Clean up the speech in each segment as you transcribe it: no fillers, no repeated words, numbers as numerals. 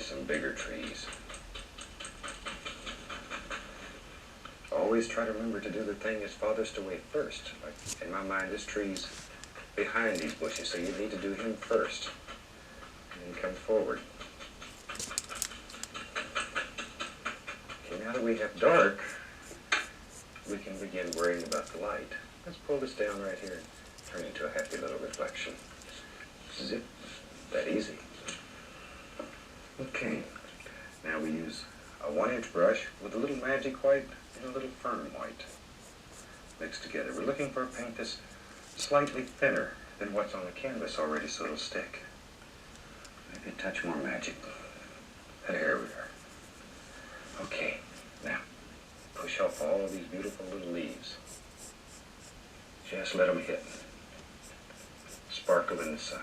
some bigger trees. Always try to remember to do the thing that's farthest away first. Like in my mind, this tree's behind these bushes, so you need to do him first. And then come forward. Okay, now that we have dark, we can begin worrying about the light. Let's pull this down right here and turn it into a happy little reflection. Zip. That easy. Okay, now we use a 1-inch brush with a little magic white and a little firm white mixed together. We're looking for a paint that's slightly thinner than what's on the canvas already, so it'll stick. Maybe a touch more magic. There we are. Okay, now push off all of these beautiful little leaves. Just let them hit. Sparkle in the sun.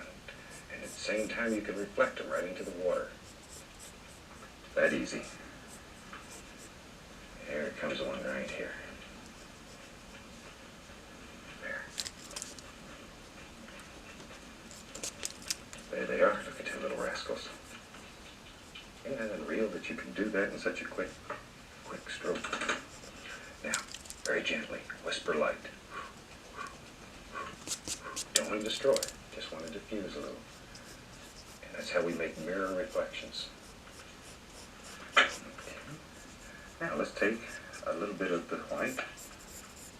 And at the same time, you can reflect them right into the water. That easy. There comes one right here. There. There they are. Look at them little rascals. Isn't that unreal that you can do that in such a quick stroke? Now, very gently, whisper light. Don't want to destroy, just want to diffuse a little. And that's how we make mirror reflections. Okay. Now let's take a little bit of the white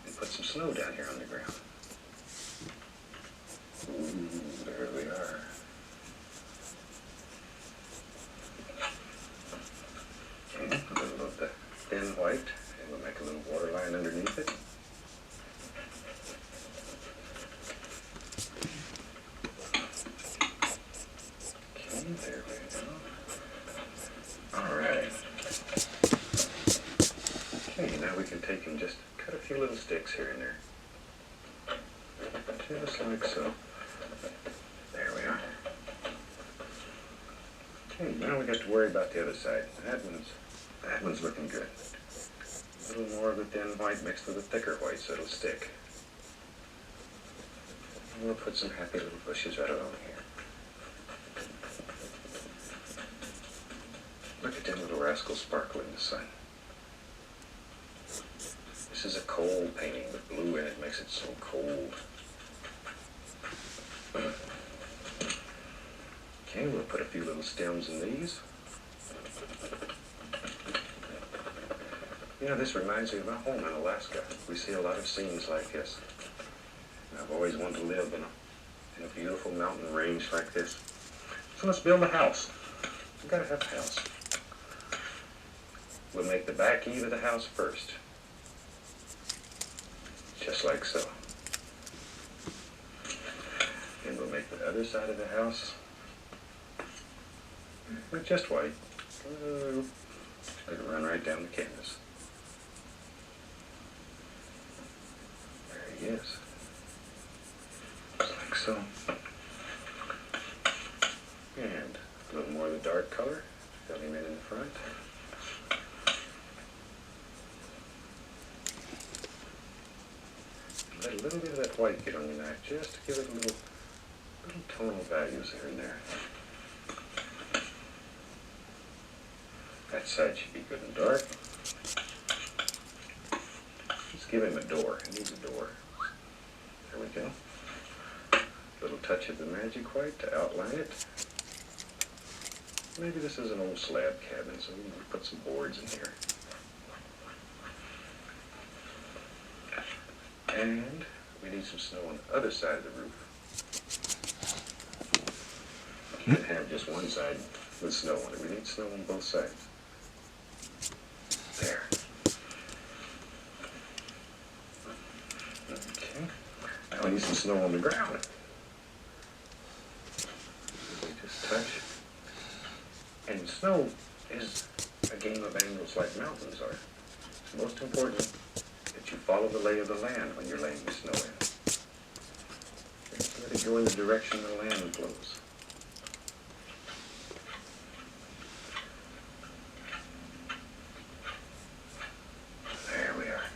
and put some snow down here on the ground. Ooh, there we are. Okay, a little of the thin white, and we'll make a little water line underneath it. There we go. Alright. Okay, now we can take and just cut a few little sticks here and there. Just like so. There we are. Okay, now we got to worry about the other side. That one's looking good. A little more of the thin white mixed with a thicker white so it'll stick. And we'll put some happy little bushes right along here. Look at them little rascals sparkle in the sun. This is a cold painting with blue in it, makes it so cold. Okay, we'll put a few little stems in these. You know, this reminds me of my home in Alaska. We see a lot of scenes like this. And I've always wanted to live in a beautiful mountain range like this. So let's build a house. We've got to have a house. We'll make the back eve of the house first. Just like so. And we'll make the other side of the house with just white. Let it run right down the canvas. There he is. Just like so. And a little more of the dark color. Fill him in the front. Let a little bit of that white get on your knife, just to give it a little tonal values here and there. That side should be good and dark. Just give him a door. He needs a door. There we go. A little touch of the magic white to outline it. Maybe this is an old slab cabin, so we can put some boards in here. And we need some snow on the other side of the roof. We can't have just one side with snow on it. We need snow on both sides. There. Okay. Now we need some snow on the ground. We just touch. And snow is a game of angles like mountains are. It's most important that you follow the lay of the land when you're laying the snow in. Let it go in the direction the land flows. There we are.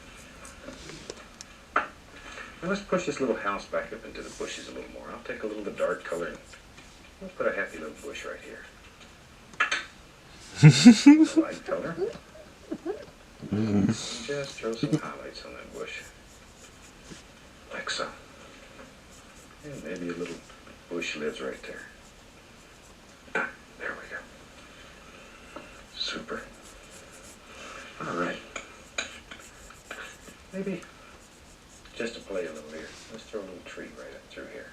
Now let's push this little house back up into the bushes a little more. I'll take a little of the dark color and we'll put a happy little bush right here. The light color. And just throw some highlights on that bush. Like so. And maybe a little bush lives right there. Ah, there we go. Super. All right. Maybe just to play a little here, let's throw a little tree right up through here.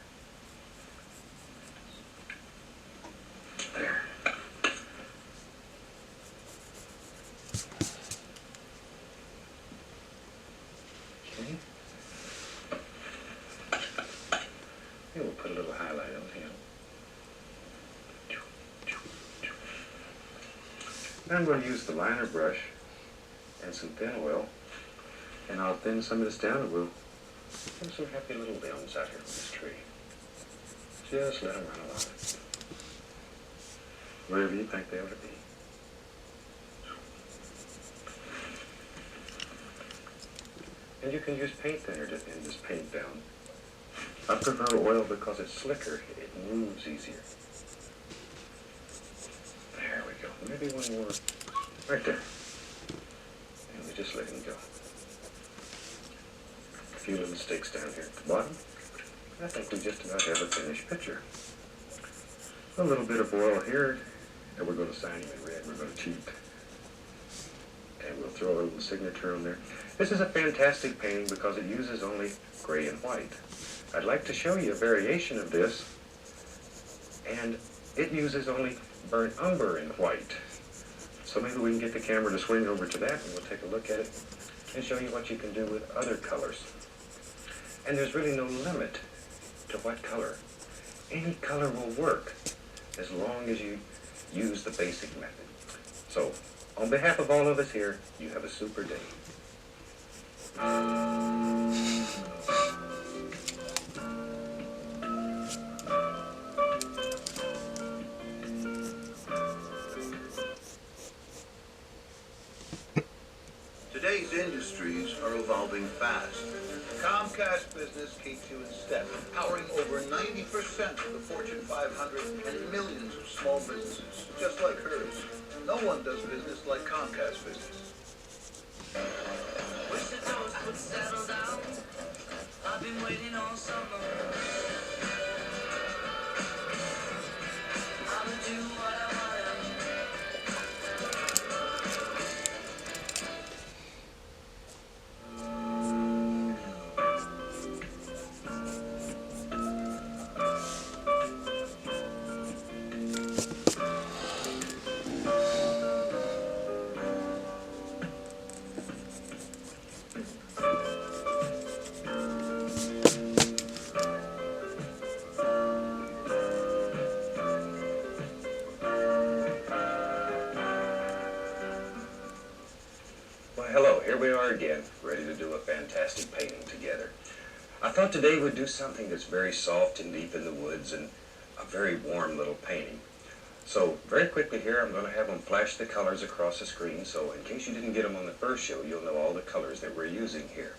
There. Okay. And we'll put a little highlight on him. Now I'm going to use the liner brush and some thin oil, and I'll thin some of this down and we'll put some happy little limbs out here on this tree. Just let them run along. Wherever you think they ought to be. And you can use paint thinner to thin this paint down. I prefer oil because it's slicker. It moves easier. There we go. Maybe one more. Right there. And we just let him go. A few little sticks down here at the bottom. I think we just about have a finished picture. A little bit of oil here. And we're going to sign him in red. We're going to cheat. And we'll throw a little signature on there. This is a fantastic painting because it uses only gray and white. I'd like to show you a variation of this, and it uses only burnt umber in white. So maybe we can get the camera to swing over to that and we'll take a look at it and show you what you can do with other colors. And there's really no limit to what color. Any color will work as long as you use the basic method. So, on behalf of all of us here, you have a super day. Today's industries are evolving fast. Comcast Business K2 and STEP, powering over 90% of the Fortune 500 and millions of small businesses, just like hers. No one does business like Comcast Business. Wish the toast would settle down. I've been waiting all summer. I would do what I wanted. Hello, here we are again, ready to do a fantastic painting together. I thought today we'd do something that's very soft and deep in the woods and a very warm little painting. So very quickly here, I'm going to have them flash the colors across the screen, so in case you didn't get them on the first show, you'll know all the colors that we're using here.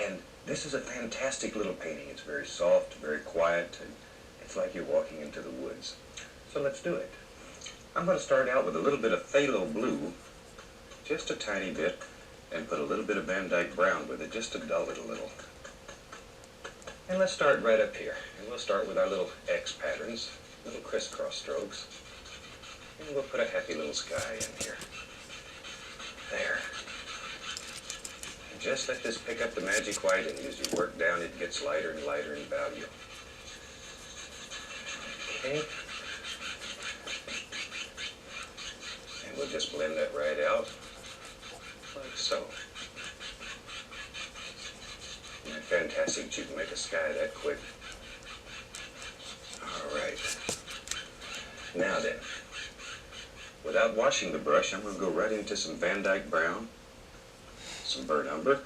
And this is a fantastic little painting. It's very soft, very quiet, and it's like you're walking into the woods. So let's do it. I'm going to start out with a little bit of phthalo blue, just a tiny bit, and put a little bit of Van Dyke brown with it, just to dull it a little. And let's start right up here. And we'll start with our little X patterns, little crisscross strokes. And we'll put a happy little sky in here. There. And just let this pick up the magic white, and as you work down, it gets lighter and lighter in value. Okay. And we'll just blend that right out. Like so. Isn't it fantastic that you can make a sky that quick? Alright. Now then, without washing the brush, I'm going to go right into some Van Dyke brown, some burnt umber,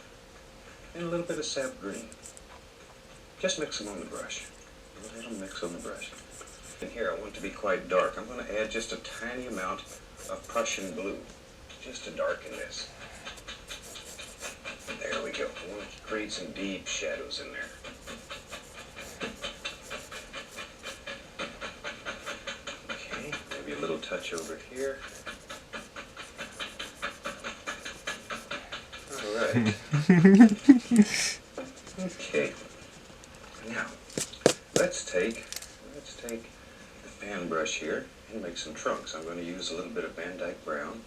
and a little bit of sap green. Just mix them on the brush. Let them mix on the brush. And here I want it to be quite dark. I'm going to add just a tiny amount of Prussian blue, just to darken this. There we go. I want to create some deep shadows in there. Okay, maybe a little touch over here. right. Okay. Now, let's take the fan brush here and make some trunks. I'm going to use a little bit of Van Dyke Brown.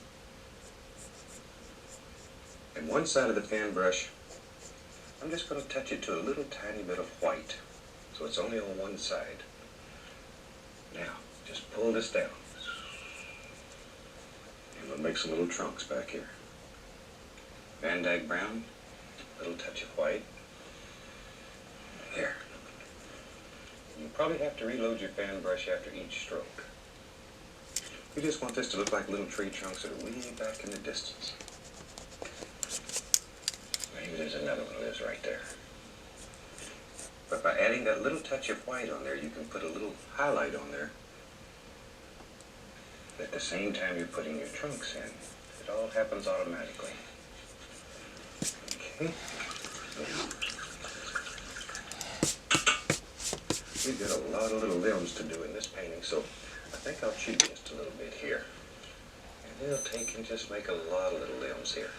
And one side of the fan brush, I'm just going to touch it to a little tiny bit of white. So it's only on one side. Now, just pull this down. And we'll make some little trunks back here. Van Dyke Brown, a little touch of white. There. You probably have to reload your fan brush after each stroke. We just want this to look like little tree trunks that are way back in the distance. Maybe there's another one that lives right there. But by adding that little touch of white on there, you can put a little highlight on there. At the same time you're putting your trunks in. It all happens automatically. Okay. We've got a lot of little limbs to do in this painting, so I think I'll cheat just a little bit here. And we'll take and just make a lot of little limbs here.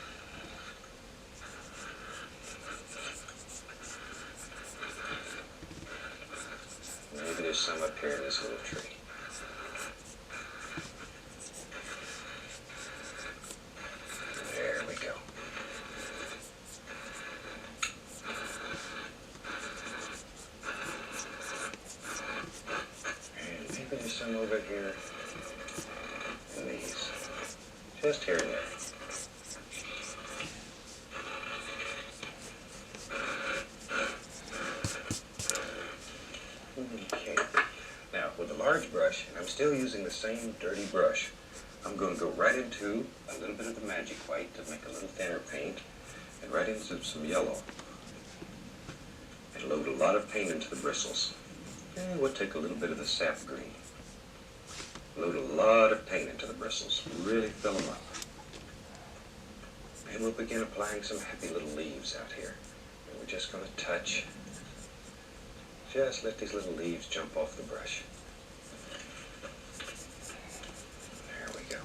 Maybe there's some up here in this little tree. There we go. And maybe there's some over here in these. Just here and there. Okay. Now, with a large brush, and I'm still using the same dirty brush, I'm going to go right into a little bit of the magic white to make a little thinner paint, and right into some yellow. And load a lot of paint into the bristles. And we'll take a little bit of the sap green. Load a lot of paint into the bristles. Really fill them up. And we'll begin applying some happy little leaves out here. And we're just going to touch. Just let these little leaves jump off the brush. There we go.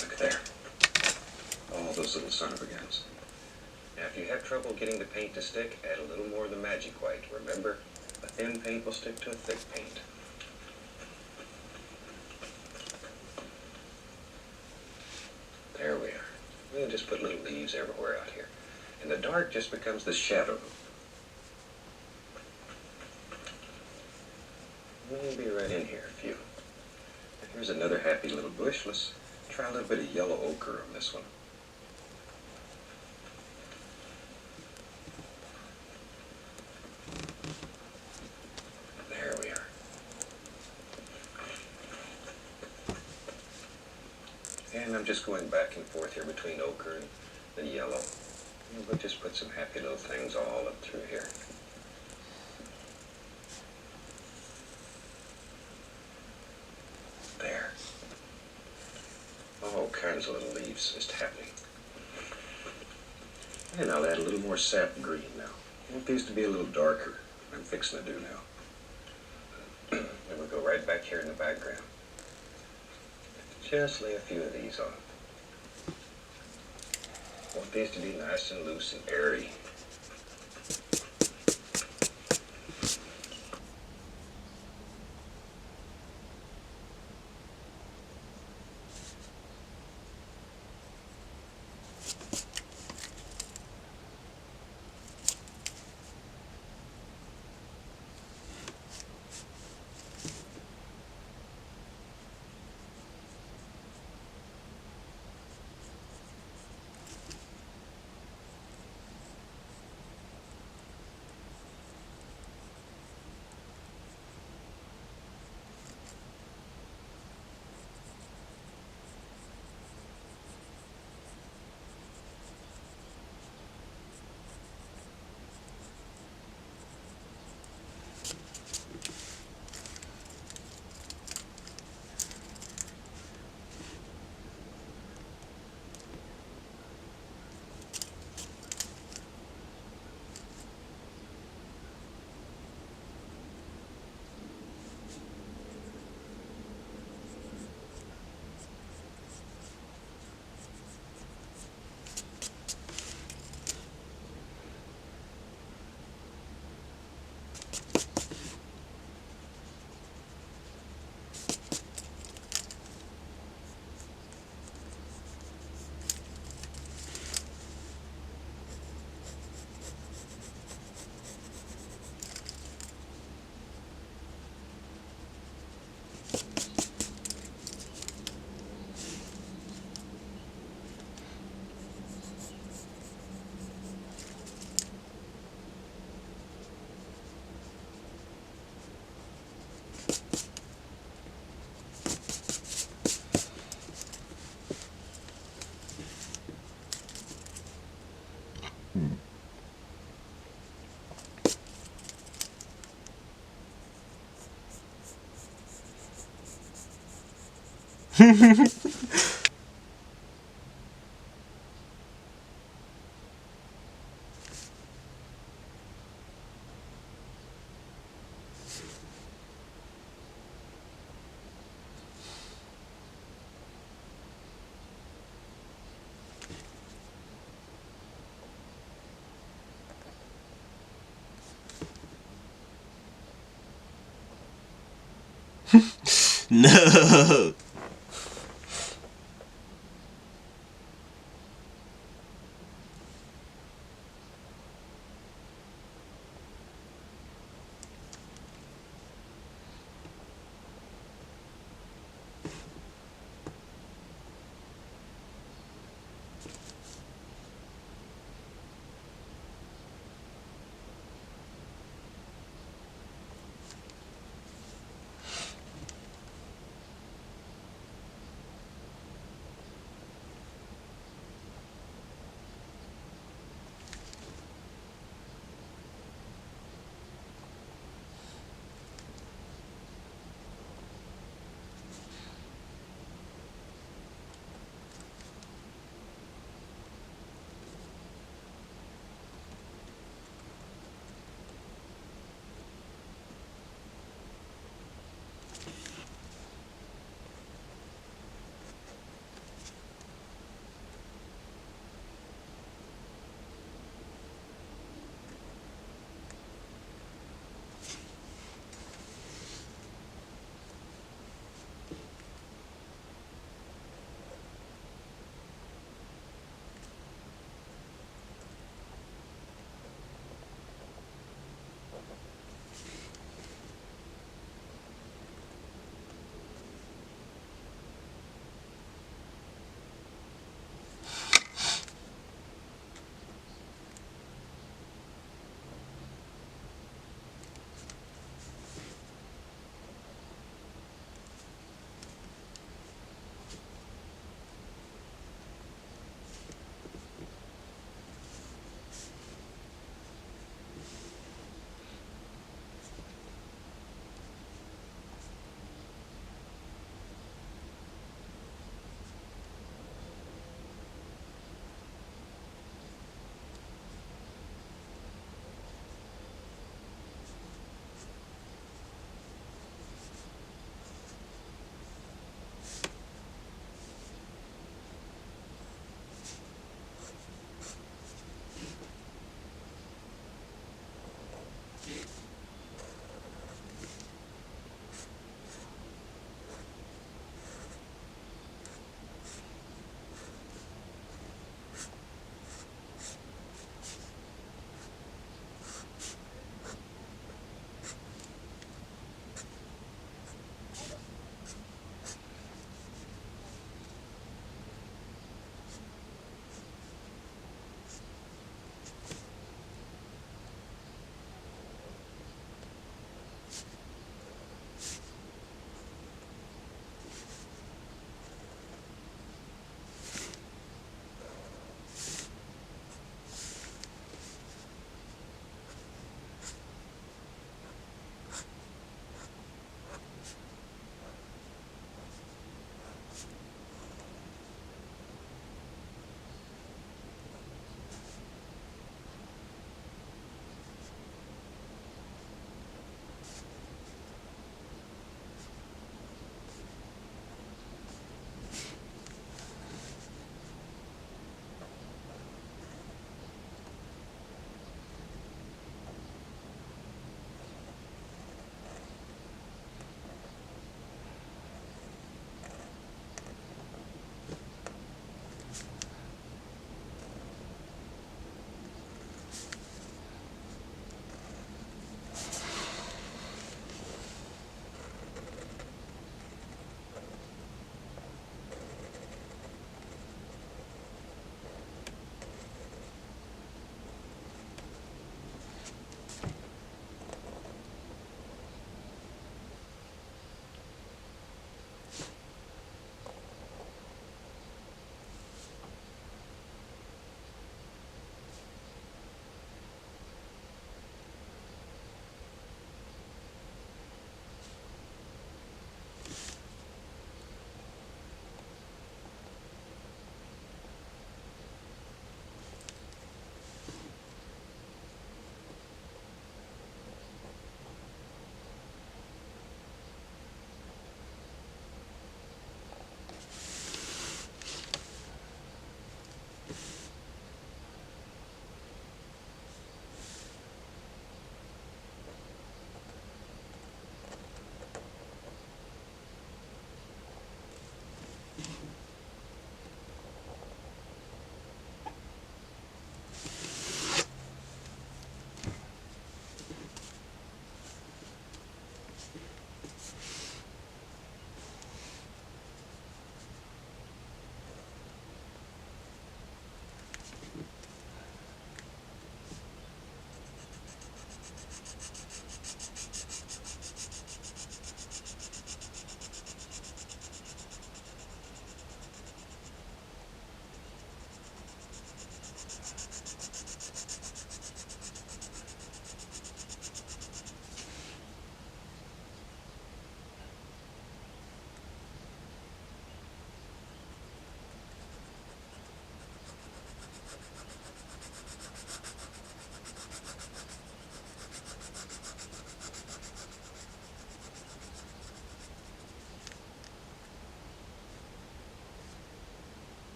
Look there. All those little son of a guns. Now if you have trouble getting the paint to stick, add a little more of the magic white. Remember, a thin paint will stick to a thick paint. There we are. We'll just put little leaves everywhere out here. And the dark just becomes the shadow. Maybe right in here, a few. And here's another happy little bush. Let's try a little bit of yellow ochre on this one. There we are. And I'm just going back and forth here between ochre and the yellow. And we'll just put some happy little things all up through here. There. All kinds of little leaves just happening. And I'll add a little more sap green now. I want these to be a little darker. I'm fixing to do now. And we'll go right back here in the background. Just lay a few of these on. I want these to be nice and loose and airy. No.